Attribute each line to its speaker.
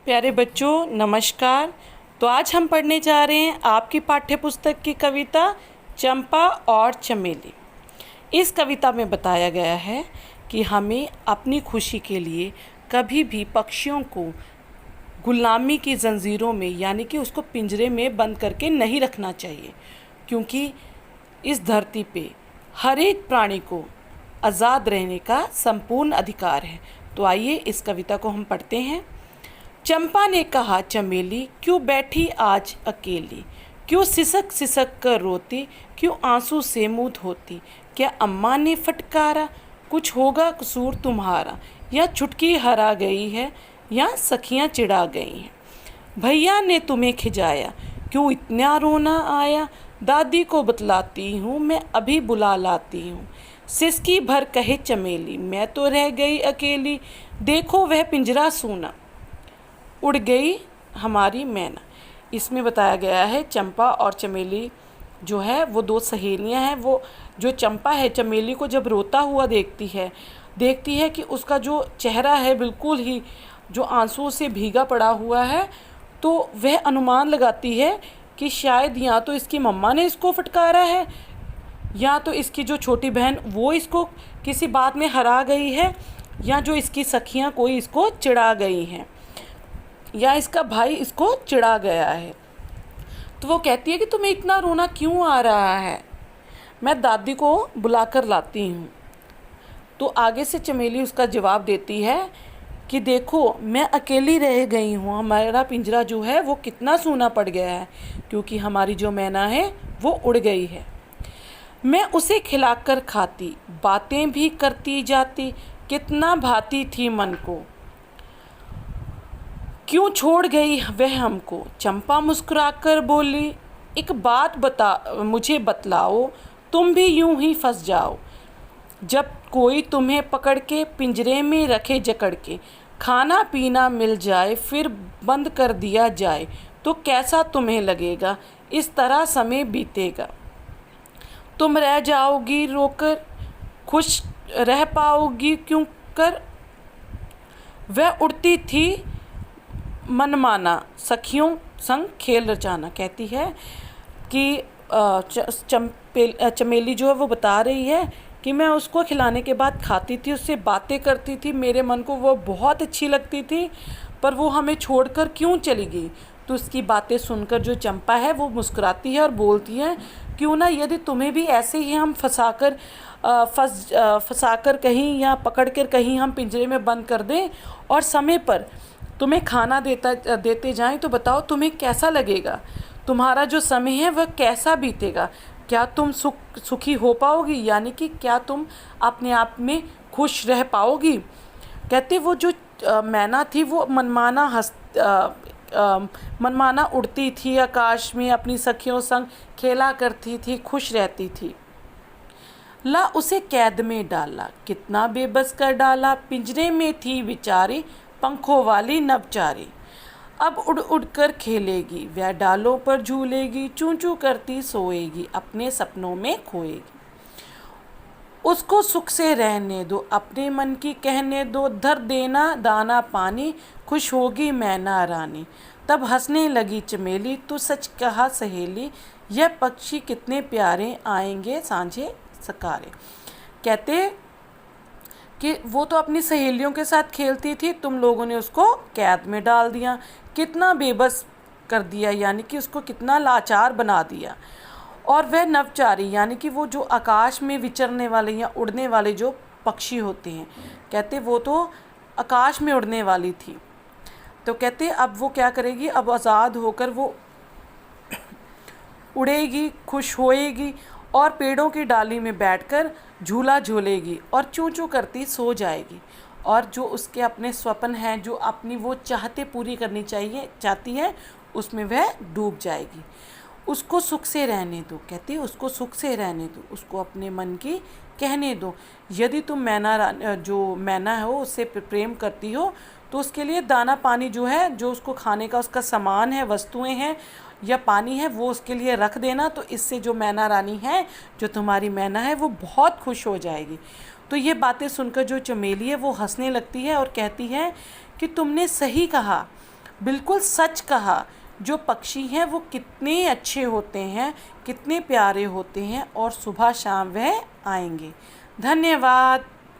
Speaker 1: प्यारे बच्चों नमस्कार। तो आज हम पढ़ने जा रहे हैं आपकी पाठ्य पुस्तक की कविता चंपा और चमेली। इस कविता में बताया गया है कि हमें अपनी खुशी के लिए कभी भी पक्षियों को गुलामी की जंजीरों में यानी कि उसको पिंजरे में बंद करके नहीं रखना चाहिए, क्योंकि इस धरती पे हर एक प्राणी को आज़ाद रहने का संपूर्ण अधिकार है। तो आइए इस कविता को हम पढ़ते हैं। चंपा ने कहा चमेली, क्यों बैठी आज अकेली, क्यों सिसक सिसक कर रोती, क्यों आंसू से मुँह धोती। क्या अम्मा ने फटकारा, कुछ होगा कसूर तुम्हारा, या चुटकी हरा गई है, या सखियाँ चिढ़ा गई हैं। भैया ने तुम्हें खिजाया, क्यों इतना रोना आया, दादी को बतलाती हूँ मैं अभी बुला लाती हूँ। सिसकी भर कहे चमेली, मैं तो रह गई अकेली, देखो वह पिंजरा सूना, उड़ गई हमारी मैना। इसमें बताया गया है चंपा और चमेली जो है वो दो सहेलियां हैं। वो जो चंपा है चमेली को जब रोता हुआ देखती है कि उसका जो चेहरा है बिल्कुल ही जो आंसुओं से भीगा पड़ा हुआ है, तो वह अनुमान लगाती है कि शायद या तो इसकी मम्मा ने इसको फटकारा है, या तो इसकी जो छोटी बहन वो इसको किसी बात में हरा गई है, या जो इसकी सखियां कोई इसको चिढ़ा गई हैं, या इसका भाई इसको चिढ़ा गया है। तो वो कहती है कि तुम्हें इतना रोना क्यों आ रहा है, मैं दादी को बुलाकर लाती हूँ। तो आगे से चमेली उसका जवाब देती है कि देखो मैं अकेली रह गई हूँ, हमारा पिंजरा जो है वो कितना सूना पड़ गया है, क्योंकि हमारी जो मैना है वो उड़ गई है। मैं उसे खिलाकर खाती, बातें भी करती जाती, कितना भाती थी मन को, क्यों छोड़ गई वह हमको। चंपा मुस्कुराकर बोली, एक बात मुझे बतलाओ, तुम भी यूं ही फंस जाओ। जब कोई तुम्हें पकड़ के पिंजरे में रखे जकड़ के, खाना पीना मिल जाए फिर बंद कर दिया जाए, तो कैसा तुम्हें लगेगा, इस तरह समय बीतेगा। तुम रह जाओगी रोकर, खुश रह पाओगी क्यों कर। वह उड़ती थी मनमाना, सखियों संग खेल रचाना। कहती है कि चमेली जो है वो बता रही है कि मैं उसको खिलाने के बाद खाती थी, उससे बातें करती थी, मेरे मन को वो बहुत अच्छी लगती थी, पर वो हमें छोड़कर क्यों चली गई। तो उसकी बातें सुनकर जो चंपा है वो मुस्कुराती है और बोलती है, क्यों ना यदि तुम्हें भी ऐसे ही हम फंसाकर कहीं या पकड़ कर कहीं हम पिंजरे में बंद कर दें और समय पर तुम्हें खाना देते जाएं, तो बताओ तुम्हें कैसा लगेगा, तुम्हारा जो समय है वह कैसा बीतेगा, क्या तुम सुखी हो पाओगी, यानी कि क्या तुम अपने आप में खुश रह पाओगी। कहते वो जो मैना थी वो मनमाना उड़ती थी आकाश में, अपनी सखियों संग खेला करती थी, खुश रहती थी। ला उसे कैद में डाला, कितना बेबस कर डाला, पिंजरे में थी बेचारी पंखों वाली नवचारी। अब उड़ उड़ कर खेलेगी, वह डालों पर झूलेगी, चूं चूं करती सोएगी, अपने सपनों में खोएगी। उसको सुख से रहने दो, अपने मन की कहने दो, धर देना दाना पानी, खुश होगी मैना रानी। तब हंसने लगी चमेली, तू सच कहा सहेली, यह पक्षी कितने प्यारे आएंगे सांझे सकारे। कहते कि वो तो अपनी सहेलियों के साथ खेलती थी, तुम लोगों ने उसको कैद में डाल दिया, कितना बेबस कर दिया, यानी कि उसको कितना लाचार बना दिया। और वह नवचारी यानी कि वो जो आकाश में विचरने वाले या उड़ने वाले जो पक्षी होते हैं, कहते वो तो आकाश में उड़ने वाली थी। तो कहते अब वो क्या करेगी, अब आज़ाद होकर वो उड़ेगी, खुश होएगी और पेड़ों की डाली में बैठकर झूला झूलेगी और चूं चूं करती सो जाएगी। और जो उसके अपने स्वप्न हैं, जो अपनी वो चाहते पूरी करनी चाहती है, उसमें वह डूब जाएगी। उसको सुख से रहने दो, कहती है उसको सुख से रहने दो, उसको अपने मन की कहने दो। यदि तुम जो मैना है उससे प्रेम करती हो, तो उसके लिए दाना पानी जो है, जो उसको खाने का उसका सामान है, वस्तुएं हैं या पानी है, वो उसके लिए रख देना। तो इससे जो मैना रानी है, जो तुम्हारी मैना है, वो बहुत खुश हो जाएगी। तो ये बातें सुनकर जो चमेली है वो हंसने लगती है और कहती है कि तुमने सही कहा, बिल्कुल सच कहा। जो पक्षी हैं वो कितने अच्छे होते हैं, कितने प्यारे होते हैं, और सुबह शाम वह आएंगे। धन्यवाद।